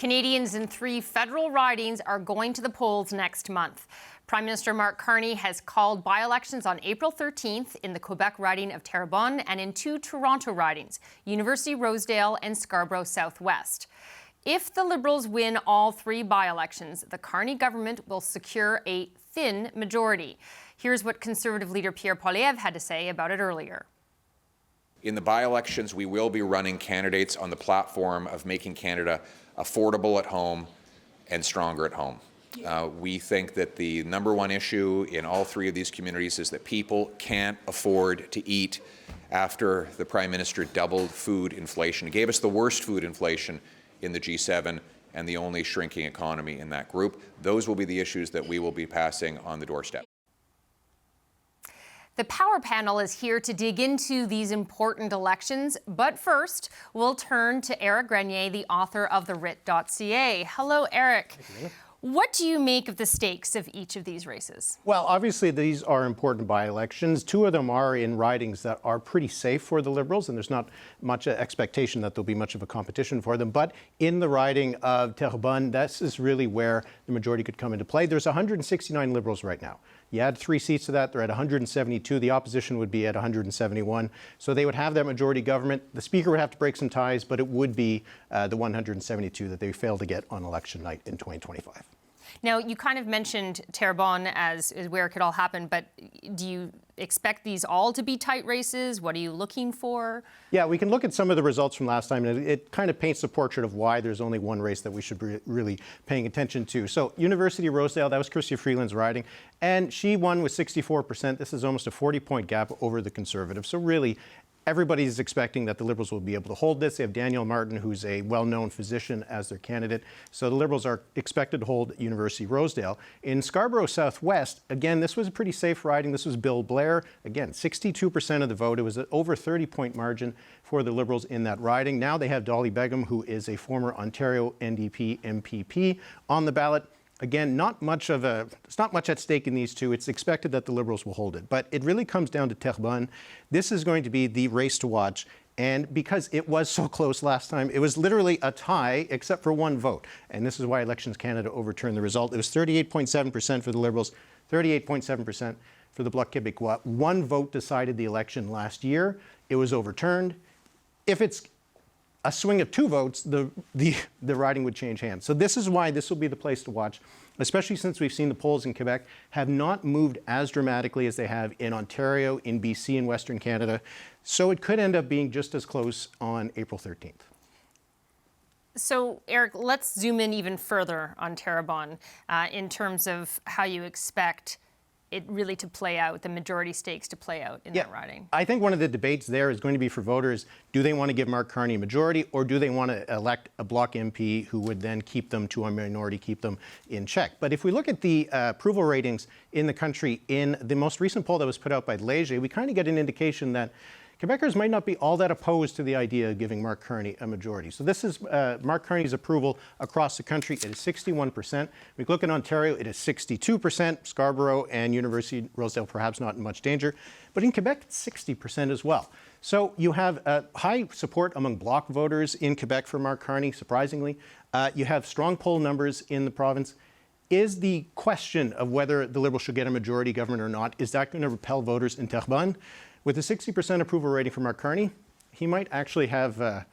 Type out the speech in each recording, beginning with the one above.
Canadians in 3 federal ridings are going to the polls next month. Prime Minister Mark Carney has called by-elections on April 13th in the Quebec riding of Terrebonne and in 2 Toronto ridings, University Rosedale and Scarborough Southwest. If the Liberals win all 3 by-elections, the Carney government will secure a thin majority. Here's what Conservative leader Pierre Poilievre had to say about it earlier. In the by-elections, we will be running candidates on the platform of making Canada affordable at home and stronger at home. We think that the #1 issue in all 3 of these communities is that people can't afford to eat after the Prime Minister doubled food inflation. He gave us the worst food inflation in the G7 and the only shrinking economy in that group. Those will be the issues that we will be passing on the doorstep. The Power Panel is here to dig into these important elections, but first, we'll turn to Éric Grenier, the author of the Writ.ca. Hello, Éric. What do you make of the stakes of each of these races? Well, obviously, these are important by-elections. 2 of them are in ridings that are pretty safe for the Liberals, and there's not much expectation that there'll be much of a competition for them. But in the riding of Terrebonne, this is really where the majority could come into play. There's 169 Liberals right now. You add 3 seats to that, they're at 172. The opposition would be at 171. So they would have that majority government. The Speaker would have to break some ties, but it would be the 172 that they failed to get on election night in 2025. Now, you kind of mentioned Terrebonne as where it could all happen, but do you expect these all to be tight races? What are you looking for? Yeah, we can look at some of the results from last time, and it kind of paints a portrait of why there's only one race that we should be really paying attention to. So University Rosedale, that was Chrystia Freeland's riding, and she won with 64%. This is almost a 40-point gap over the Conservatives. So really, everybody's expecting that the Liberals will be able to hold this. They have Danielle Martin, who's a well-known physician, as their candidate. So the Liberals are expected to hold University Rosedale. In Scarborough Southwest, again, this was a pretty safe riding. This was Bill Blair. Again, 62% of the vote. It was an over 30-point margin for the Liberals in that riding. Now they have Dolly Begum, who is a former Ontario NDP MPP, on the ballot. Again, it's not much at stake in these 2. It's expected that the Liberals will hold it. But it really comes down to Terrebonne. This is going to be the race to watch. And because it was so close last time, it was literally a tie except for 1 vote. And this is why Elections Canada overturned the result. It was 38.7% for the Liberals, 38.7% for the Bloc Québécois. 1 vote decided the election last year. It was overturned. If it's a swing of 2 votes, the riding would change hands. So this is why this will be the place to watch, especially since we've seen the polls in Quebec have not moved as dramatically as they have in Ontario, in BC, and Western Canada. So it could end up being just as close on April 13th. So, Éric, let's zoom in even further on Terrebonne in terms of how you expect it really to play out, the majority stakes to play out in that riding. I think one of the debates there is going to be for voters, do they want to give Mark Carney a majority, or do they want to elect a Bloc MP who would then keep them to a minority, keep them in check? But if we look at the approval ratings in the country in the most recent poll that was put out by Léger, we kind of get an indication that Quebecers might not be all that opposed to the idea of giving Mark Carney a majority. So this is Mark Carney's approval across the country. It is 61%. We look at Ontario, it is 62%. Scarborough and University Rosedale perhaps not in much danger. But in Quebec, it's 60% as well. So you have high support among Bloc voters in Quebec for Mark Carney, surprisingly. You have strong poll numbers in the province. Is the question of whether the Liberals should get a majority government or not, is that going to repel voters in Terrebonne? With a 60% approval rating for Mark Carney, he might actually have a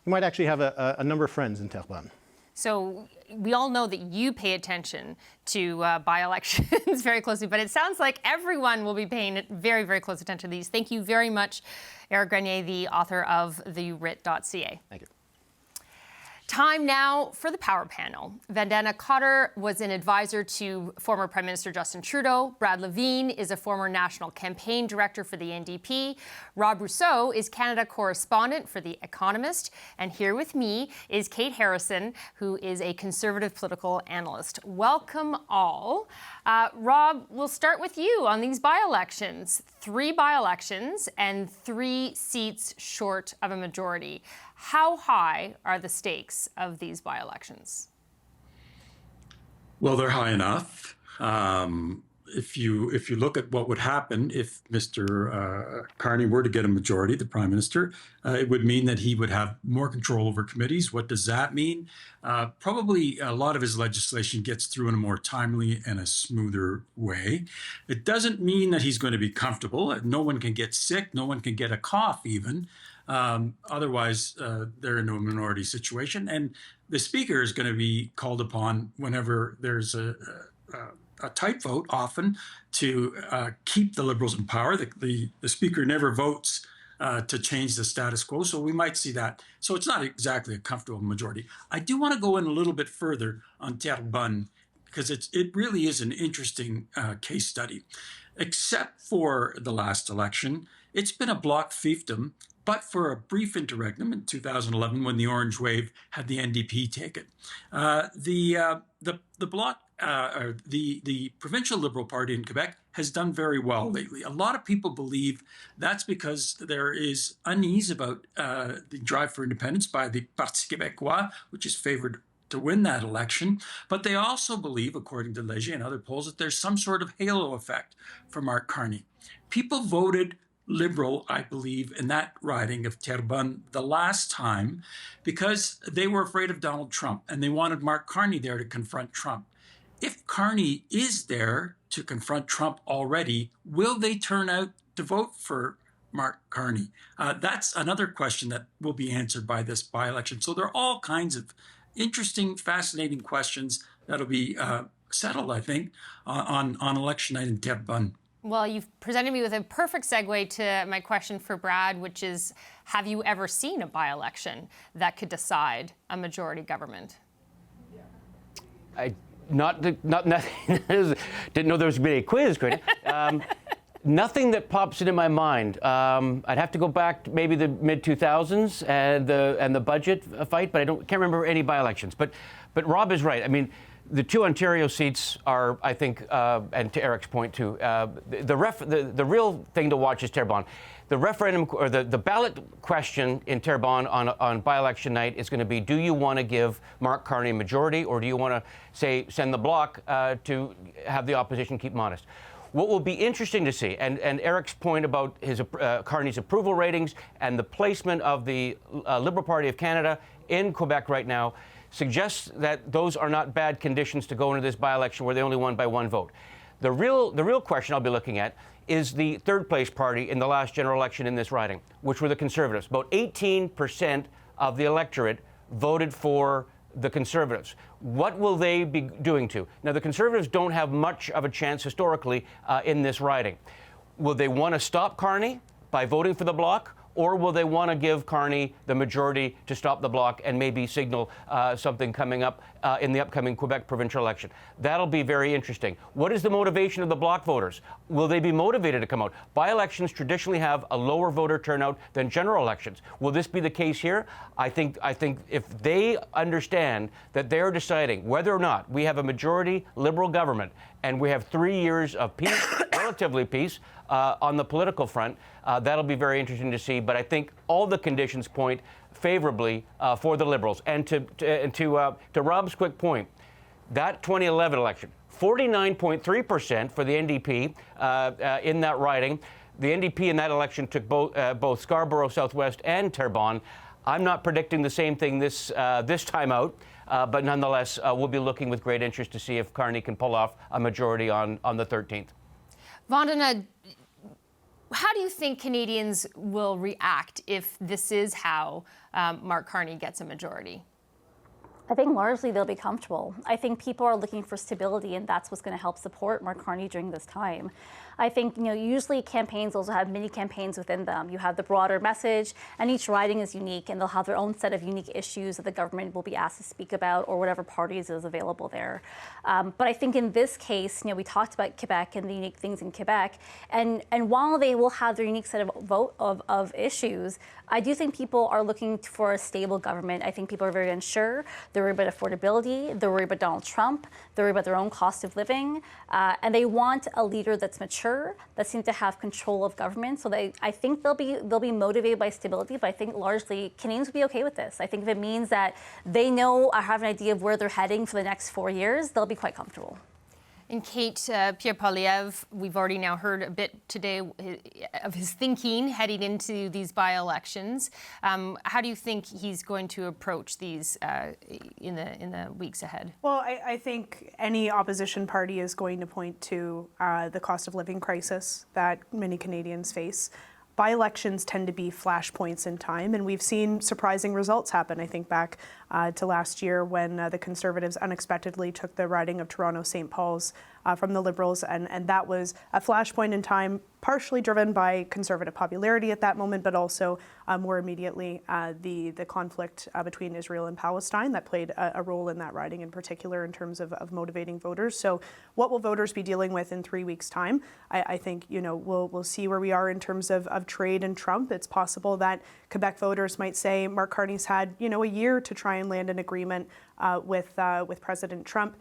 number of friends in Terrebonne. So we all know that you pay attention to by-elections very closely, but it sounds like everyone will be paying very, very close attention to these. Thank you very much, Éric Grenier, the author of the Writ.ca. Thank you. Time now for the Power Panel. Vandana Cotter was an advisor to former Prime Minister Justin Trudeau. Brad Levine is a former national campaign director for the NDP. Rob Rousseau is Canada correspondent for The Economist. And here with me is Kate Harrison, who is a conservative political analyst. Welcome all. Rob, we'll start with you on these by-elections. 3 by-elections and 3 seats short of a majority. How high are the stakes of these by-elections? Well, they're high enough. if you look at what would happen if Mr. Carney were to get a majority, the Prime Minister, it would mean that he would have more control over committees. What does that mean? Probably a lot of his legislation gets through in a more timely and a smoother way. It doesn't mean that he's going to be comfortable. No one can get sick. No one can get a cough even. Otherwise, they're in a minority situation. And the Speaker is going to be called upon whenever there's a tight vote, often, to keep the Liberals in power. The Speaker never votes to change the status quo, so we might see that. So it's not exactly a comfortable majority. I do want to go in a little bit further on Terrebonne, because it really is an interesting case study. Except for the last election, it's been a bloc fiefdom, but for a brief interregnum in 2011 when the Orange Wave had the NDP take it. The bloc, the provincial Liberal Party in Quebec has done very well lately. A lot of people believe that's because there is unease about the drive for independence by the Parti Québécois, which is favored to win that election. But they also believe, according to Léger and other polls, that there's some sort of halo effect for Mark Carney. People voted Liberal, I believe, in that riding of Terrebonne the last time because they were afraid of Donald Trump and they wanted Mark Carney there to confront Trump. If Carney is there to confront Trump already, will they turn out to vote for Mark Carney? That's another question that will be answered by this by-election. So there are all kinds of interesting, fascinating questions that'll be settled, I think, on election night in Terrebonne. Well, you've presented me with a perfect segue to my question for Brad, which is, have you ever seen a by-election that could decide a majority government? Nothing. Didn't know there was going to be a quiz, Grenier. Nothing that pops into my mind. I'd have to go back to maybe the mid-2000s and the budget fight, but can't remember any by-elections. But Rob is right. I mean, the two Ontario seats are, I think, and to Eric's point too, the real thing to watch is Terrebonne. The referendum or the ballot question in Terrebonne on by-election night is going to be: do you want to give Mark Carney a majority, or do you want to send the bloc to have the opposition keep him honest? What will be interesting to see, and Eric's point about his Carney's approval ratings and the placement of the Liberal Party of Canada in Quebec right now, suggests that those are not bad conditions to go into this by-election where they only won by one vote. The real question I'll be looking at is the third-place party in the last general election in this riding, which were the Conservatives. About 18% of the electorate voted for the Conservatives. What will they be doing to? Now, the Conservatives don't have much of a chance historically in this riding. Will they want to stop Carney by voting for the bloc? Or will they want to give Carney the majority to stop the bloc and maybe signal something coming up in the upcoming Quebec provincial election? That'll be very interesting. What is the motivation of the bloc voters? Will they be motivated to come out? By-elections traditionally have a lower voter turnout than general elections. Will this be the case here? I think if they understand that they're deciding whether or not we have a majority Liberal government and we have 3 years of peace, relatively peace, on the political front, that'll be very interesting to see. But I think all the conditions point favorably for the Liberals. And to Rob's quick point, that 2011 election, 49.3% for the NDP in that riding. The NDP in that election took both Scarborough Southwest and Terrebonne. I'm not predicting the same thing this time out, but nonetheless, we'll be looking with great interest to see if Carney can pull off a majority on the 13th. Vandana, how do you think Canadians will react if this is how Mark Carney gets a majority? I think largely they'll be comfortable. I think people are looking for stability, and that's what's going to help support Mark Carney during this time. I think, usually campaigns also have mini campaigns within them. You have the broader message, and each riding is unique, and they'll have their own set of unique issues that the government will be asked to speak about, or whatever parties is available there. But I think in this case, we talked about Quebec and the unique things in Quebec, and while they will have their unique set of issues, I do think people are looking for a stable government. I think people are very unsure. They're worried about affordability. They're worried about Donald Trump. They're worried about their own cost of living. And they want a leader that's mature, that seems to have control of government. So I think they'll be motivated by stability, but I think largely Canadians will be okay with this. I think if it means that they know or have an idea of where they're heading for the next 4 years, they'll be quite comfortable. And Kate, Pierre Poilievre, we've already now heard a bit today of his thinking heading into these by-elections. How do you think he's going to approach these in the weeks ahead? Well, I think any opposition party is going to point to the cost of living crisis that many Canadians face. By-elections tend to be flashpoints in time, and we've seen surprising results happen. I think back to last year when the Conservatives unexpectedly took the riding of Toronto-St. Paul's from the Liberals, and that was a flashpoint in time, partially driven by Conservative popularity at that moment, but also more immediately the conflict between Israel and Palestine that played a role in that riding in particular in terms of motivating voters. So what will voters be dealing with in 3 weeks' time? I think, we'll see where we are in terms of trade and Trump. It's possible that Quebec voters might say Mark Carney's had, a year to try and land an agreement with President Trump.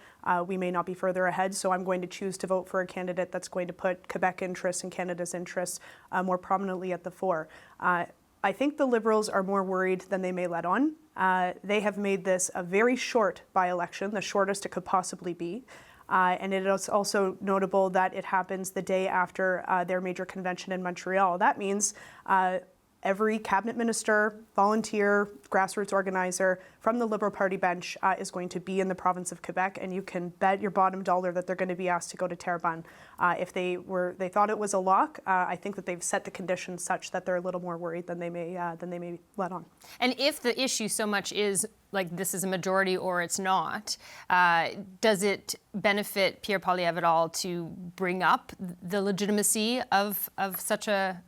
We may not be further ahead, so I'm going to choose to vote for a candidate that's going to put Quebec interests and Canada's interests more prominently at the fore. I think the Liberals are more worried than they may let on. They have made this a very short by-election, the shortest it could possibly be. And it is also notable that it happens the day after their major convention in Montreal. That means every cabinet minister, volunteer, grassroots organizer from the Liberal Party bench is going to be in the province of Quebec, and you can bet your bottom dollar that they're going to be asked to go to Terrebonne. If they thought it was a lock, I think that they've set the conditions such that they're a little more worried than they may let on. And if the issue so much is like this is a majority or it's not, does it benefit Pierre Poilievre at all to bring up the legitimacy of such a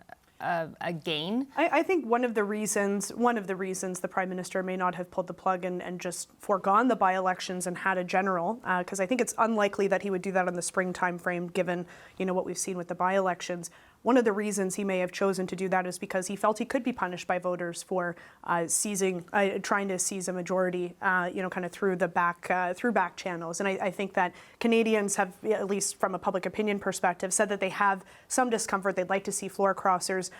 gain? I think one of the reasons the Prime Minister may not have pulled the plug and just foregone the by-elections and had a general, because I think it's unlikely that he would do that in the spring time frame, given what we've seen with the by-elections. One of the reasons he may have chosen to do that is because he felt he could be punished by voters for trying to seize a majority, kind of through back channels. And I think that Canadians have, at least from a public opinion perspective, said that they have some discomfort. They'd like to see floor crossers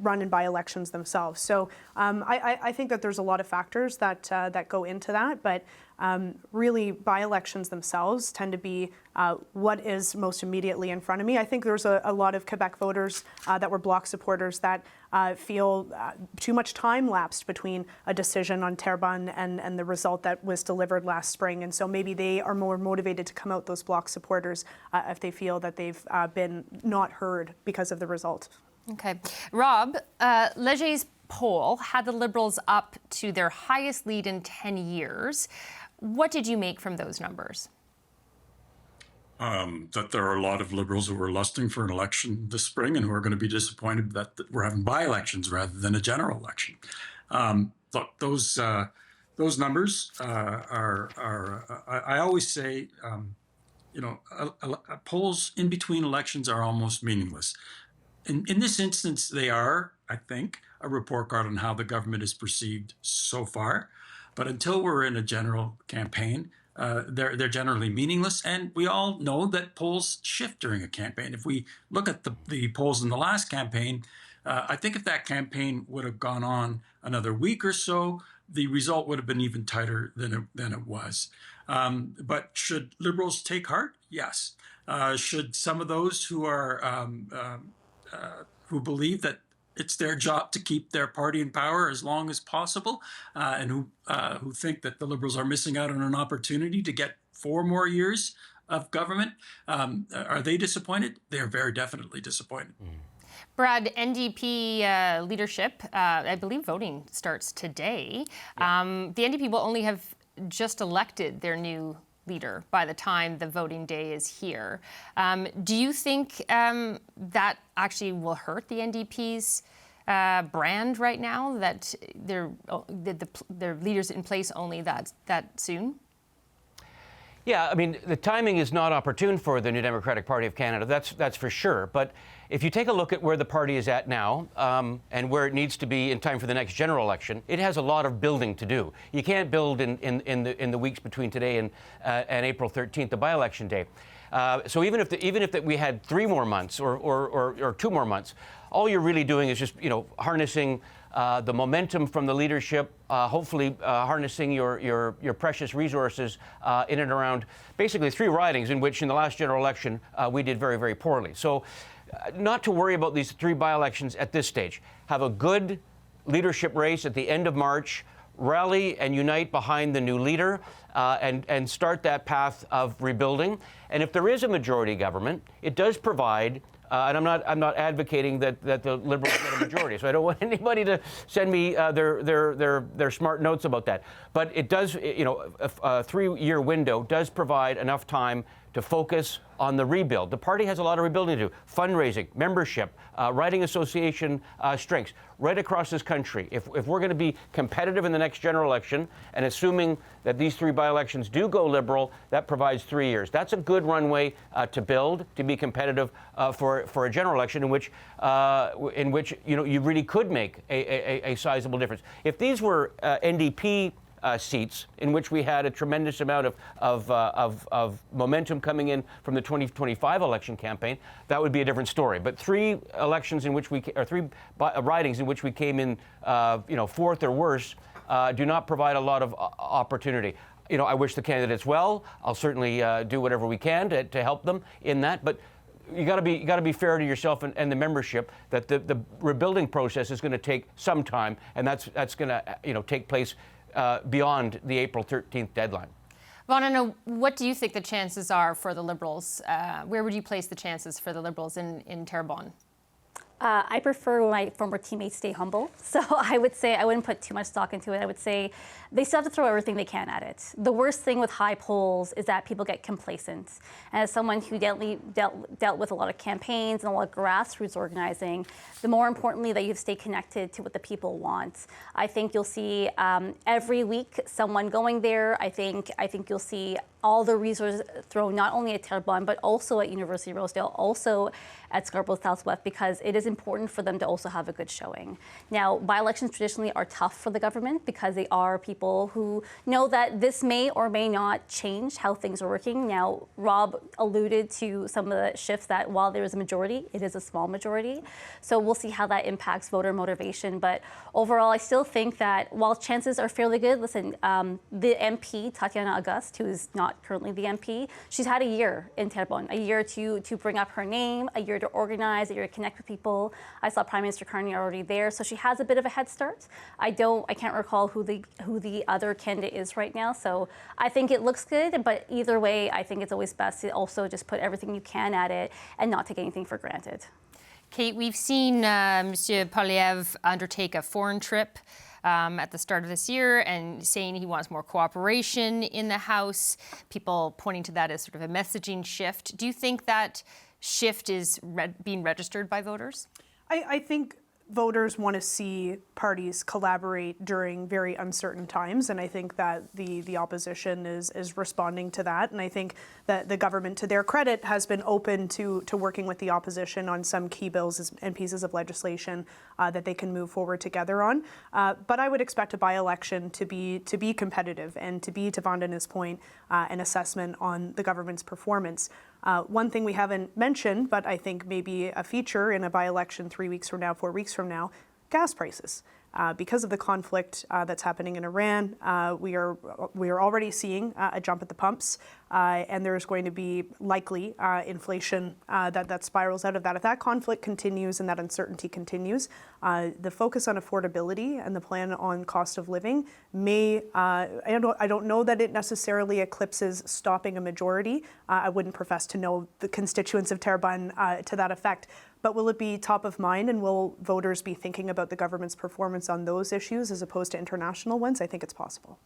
run in by-elections themselves. So I think that there's a lot of factors that go into that, but really by-elections themselves tend to be what is most immediately in front of me. I think there's a lot of Quebec voters that were Bloc supporters that feel too much time lapsed between a decision on Terrebonne and the result that was delivered last spring. And so maybe they are more motivated to come out, those Bloc supporters, if they feel that they've been not heard because of the result. Okay. Rob, Léger's poll had the Liberals up to their highest lead in 10 years. What did you make from those numbers? That there are a lot of Liberals who are lusting for an election this spring and who are going to be disappointed that we're having by-elections rather than a general election. Look, those numbers I always say, polls in between elections are almost meaningless. In this instance, they are, I think, a report card on how the government is perceived so far. But until we're in a general campaign, they're generally meaningless. And we all know that polls shift during a campaign. If we look at the polls in the last campaign, I think if that campaign would have gone on another week or so, the result would have been even tighter than it was. But should Liberals take heart? Yes. Should some of those who are who believe that it's their job to keep their party in power as long as possible, and who think that the Liberals are missing out on an opportunity to get 4 more years of government, are they disappointed? They are very definitely disappointed. Brad, NDP leadership, I believe voting starts today. Yeah. The NDP will only have just elected their new leader by the time the voting day is here. Do you think that actually will hurt the NDP's brand right now, that their leaders in place only that soon? Yeah, I mean, the timing is not opportune for the New Democratic Party of Canada, that's for sure. But if you take a look at where the party is at now and where it needs to be in time for the next general election, it has a lot of building to do. You can't build in the weeks between today and April 13th, the by-election day. So even if we had 3 more months or 2 more months, all you're really doing is just harnessing the momentum from the leadership, hopefully harnessing your precious resources in and around basically 3 ridings in which in the last general election we did very, very poorly. So not to worry about these 3 by-elections at this stage. Have a good leadership race at the end of March, rally and unite behind the new leader, and start that path of rebuilding. And if there is a majority government, it does provide, and I'm not advocating that the Liberals get a majority, so I don't want anybody to send me their smart notes about that. But it does, you know, a 3-year window does provide enough time to focus on the rebuild. The party has a lot of rebuilding to do. Fundraising, membership, riding association strengths right across this country. If we're going to be competitive in the next general election, and assuming that these 3 by-elections do go Liberal, that provides 3 years. That's a good runway to build, to be competitive for a general election in which you know, you really could make a sizable difference. If these were NDP seats in which we had a tremendous amount of momentum coming in from the 2025 election campaign, that would be a different story. But 3 elections in which or 3 ridings in which we came in, you know, 4th or worse, do not provide a lot of opportunity. You know, I wish the candidates well. I'll certainly do whatever we can to help them in that. But you got to be fair to yourself and the membership that the rebuilding process is going to take some time, and that's going to, you know, take place beyond the April 13th deadline. Vanna, what do you think the chances are for the Liberals? Where would you place the chances for the Liberals in Terrebonne? I prefer when my former teammates stay humble. So I would say I wouldn't put too much stock into it. I would say they still have to throw everything they can at it. The worst thing with high polls is that people get complacent. And as someone who dealt with a lot of campaigns and a lot of grassroots organizing, the more importantly that you stay connected to what the people want. I think you'll see every week someone going there. I think you'll see all the resources thrown not only at Terrebonne, but also at University of Rosedale, also at Scarborough Southwest, because it is important for them to also have a good showing. Now, by-elections traditionally are tough for the government because they are people who know that this may or may not change how things are working. Now, Rob alluded to some of the shifts that while there is a majority, it is a small majority. So we'll see how that impacts voter motivation. But overall, I still think that while chances are fairly good, listen, the MP, Tatiana Auguste, who is not currently the MP, she's had a year in Terrebonne, a year to bring up her name, a year to organize, a year to connect with people. I saw Prime Minister Carney already there, so she has a bit of a head start. I can't recall who the other candidate is right now, so I think it looks good, but either way, I think it's always best to also just put everything you can at it and not take anything for granted. Kate, we've seen Monsieur Poilievre undertake a foreign trip at the start of this year and saying he wants more cooperation in the House, people pointing to that as sort of a messaging shift. Do you think that shift is being registered by voters? I think voters want to see parties collaborate during very uncertain times, and I think that the opposition is responding to that. And I think that the government, to their credit, has been open to working with the opposition on some key bills and pieces of legislation that they can move forward together on. But I would expect a by-election to be competitive and to be, to Vandana's point, an assessment on the government's performance. One thing we haven't mentioned, but I think maybe a feature in a by-election 3 weeks from now, 4 weeks from now, gas prices. Because of the conflict that's happening in Iran, we are already seeing a jump at the pumps, and there's going to be likely inflation that spirals out of that. If that conflict continues and that uncertainty continues, the focus on affordability and the plan on cost of living may, I don't know that it necessarily eclipses stopping a majority. I wouldn't profess to know the constituents of Terrebonne to that effect. But will it be top of mind, and will voters be thinking about the government's performance on those issues as opposed to international ones? I think it's possible.